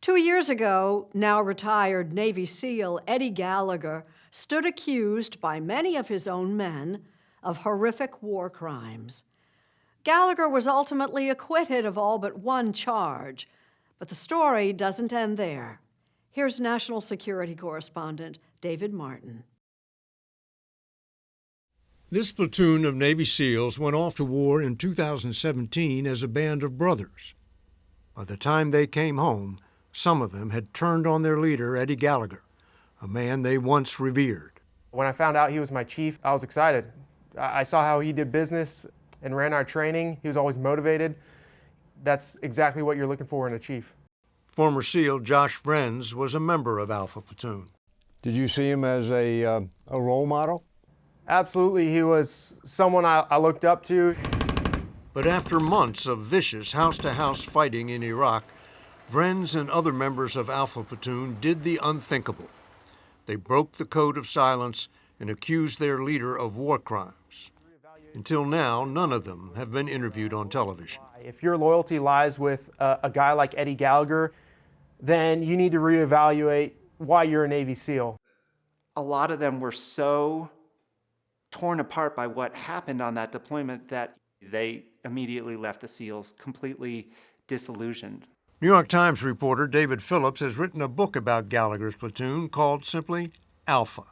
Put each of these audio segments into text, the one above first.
2 years ago, now retired Navy SEAL Eddie Gallagher stood accused by many of his own men of horrific war crimes. Gallagher was ultimately acquitted of all but one charge, but the story doesn't end there. Here's National Security Correspondent David Martin. This platoon of Navy SEALs went off to war in 2017 as a band of brothers. By the time they came home, some of them had turned on their leader, Eddie Gallagher, a man they once revered. When I found out he was my chief, I was excited. I saw how he did business and ran our training. He was always motivated. That's exactly what you're looking for in a chief. Former SEAL Josh Vrenz was a member of Alpha Platoon. Did you see him as a role model? Absolutely, he was someone I looked up to. But after months of vicious house-to-house fighting in Iraq, Vrenz and other members of Alpha Platoon did the unthinkable. They broke the code of silence and accused their leader of war crimes. Until now, none of them have been interviewed on television. If your loyalty lies with a guy like Eddie Gallagher, then you need to reevaluate why you're a Navy SEAL. A lot of them were so torn apart by what happened on that deployment that they immediately left the SEALs completely disillusioned. New York Times reporter David Phillips has written a book about Gallagher's platoon called simply Alpha.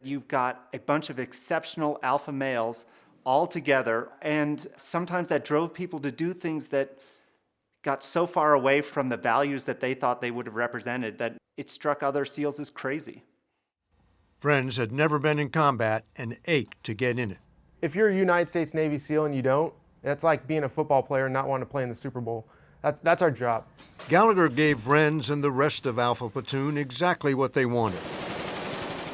You've got a bunch of exceptional alpha males all together, and sometimes that drove people to do things that got so far away from the values that they thought they would have represented that it struck other SEALs as crazy. Vrenz had never been in combat and ached to get in it. If you're a United States Navy SEAL and you don't, that's like being a football player and not wanting to play in the Super Bowl. That's our job. Gallagher gave Vrenz and the rest of Alpha Platoon exactly what they wanted.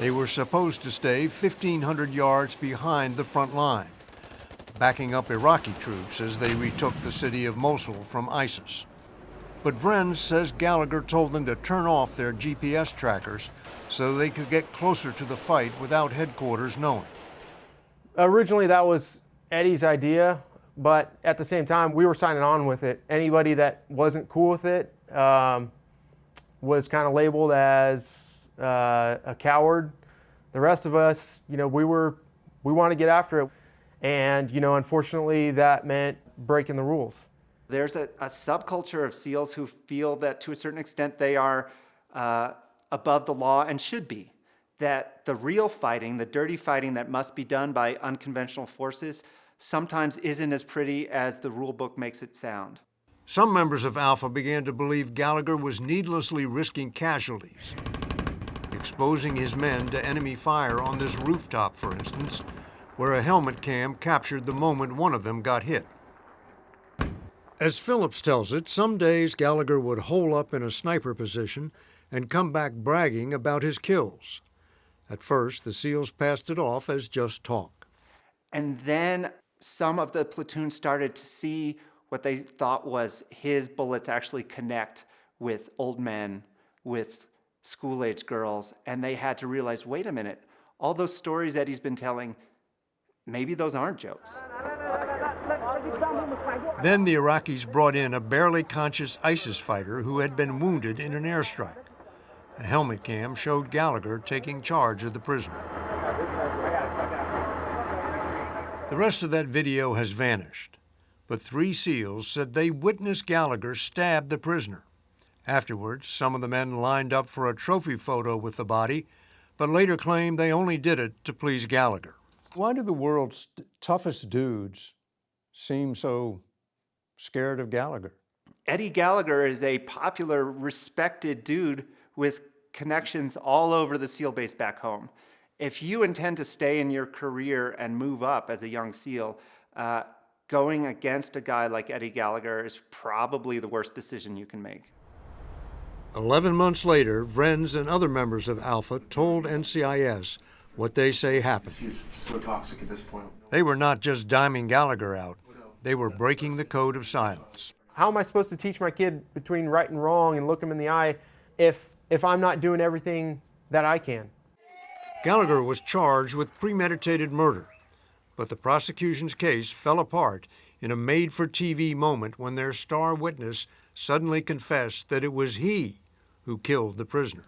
They were supposed to stay 1,500 yards behind the front line, backing up Iraqi troops as they retook the city of Mosul from ISIS. But Vrenz says Gallagher told them to turn off their GPS trackers so they could get closer to the fight without headquarters knowing. Originally, that was Eddie's idea, but at the same time, we were signing on with it. Anybody that wasn't cool with it was kind of labeled as a coward. The rest of us, we want to get after it. And, unfortunately, that meant breaking the rules. There's a subculture of SEALs who feel that to a certain extent they are above the law and should be. That the real fighting, the dirty fighting that must be done by unconventional forces sometimes isn't as pretty as the rule book makes it sound. Some members of Alpha began to believe Gallagher was needlessly risking casualties, exposing his men to enemy fire on this rooftop, for instance, where a helmet cam captured the moment one of them got hit. As Phillips tells it, some days Gallagher would hole up in a sniper position and come back bragging about his kills. At first, the SEALs passed it off as just talk. And then some of the platoon started to see what they thought was his bullets actually connect with old men, with school-age girls, and they had to realize, wait a minute, all those stories Eddie's been telling, maybe those aren't jokes. Then the Iraqis brought in a barely conscious ISIS fighter who had been wounded in an airstrike. A helmet cam showed Gallagher taking charge of the prisoner. The rest of that video has vanished, but 3 SEALs said they witnessed Gallagher stab the prisoner. Afterwards, some of the men lined up for a trophy photo with the body, but later claimed they only did it to please Gallagher. Why do the world's toughest dudes seem so scared of Gallagher? Eddie Gallagher is a popular, respected dude with connections all over the SEAL base back home. If you intend to stay in your career and move up as a young SEAL, going against a guy like Eddie Gallagher is probably the worst decision you can make. 11 months later, Vrenz and other members of Alpha told NCIS what they say happened. He's so toxic at this point. They were not just diming Gallagher out. They were breaking the code of silence. How am I supposed to teach my kid between right and wrong and look him in the eye if I'm not doing everything that I can? Gallagher was charged with premeditated murder, but the prosecution's case fell apart in a made-for-TV moment when their star witness suddenly confessed that it was he who killed the prisoner.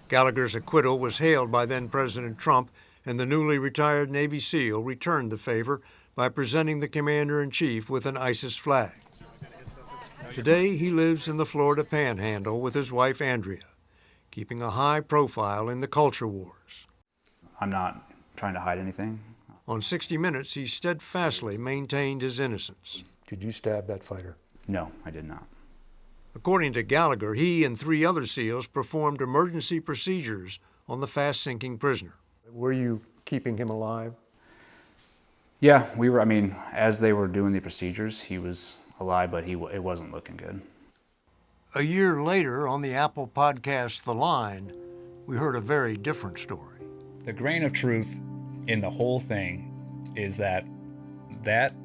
Gallagher's acquittal was hailed by then-President Trump, and the newly retired Navy SEAL returned the favor by presenting the commander-in-chief with an ISIS flag. Today, he lives in the Florida Panhandle with his wife, Andrea, keeping a high profile in the culture wars. I'm not trying to hide anything. On 60 Minutes, he steadfastly maintained his innocence. Did you stab that fighter? No, I did not. According to Gallagher, he and 3 other SEALs performed emergency procedures on the fast-sinking prisoner. Were you keeping him alive? Yeah, we were, as they were doing the procedures, he was alive, but it wasn't looking good. A year later, on the Apple podcast The Line, we heard a very different story. The grain of truth in the whole thing is that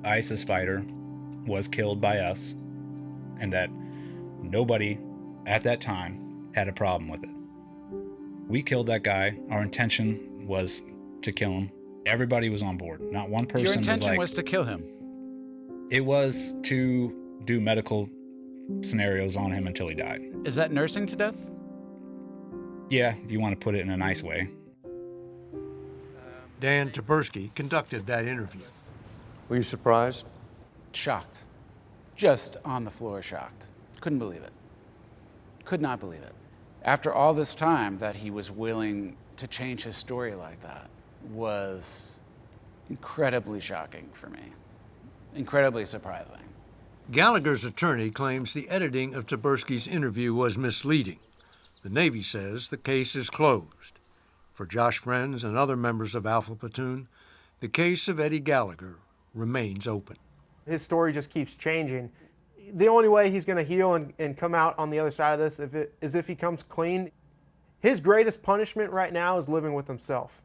ISIS fighter was killed by us, and that nobody at that time had a problem with it. We killed that guy. Our intention was to kill him. Everybody was on board. Not one person. Your intention was to kill him? It was to do medical scenarios on him until he died. Is that nursing to death? Yeah, if you want to put it in a nice way. Dan Taberski conducted that interview. Were you surprised? Shocked. Just on the floor shocked. Couldn't believe it. Could not believe it. After all this time that he was willing to change his story like that was incredibly shocking for me. Incredibly surprising. Gallagher's attorney claims the editing of Taberski's interview was misleading. The Navy says the case is closed. For Josh Friends and other members of Alpha Platoon, the case of Eddie Gallagher remains open. His story just keeps changing. The only way he's going to heal and come out on the other side of this is if he comes clean. His greatest punishment right now is living with himself.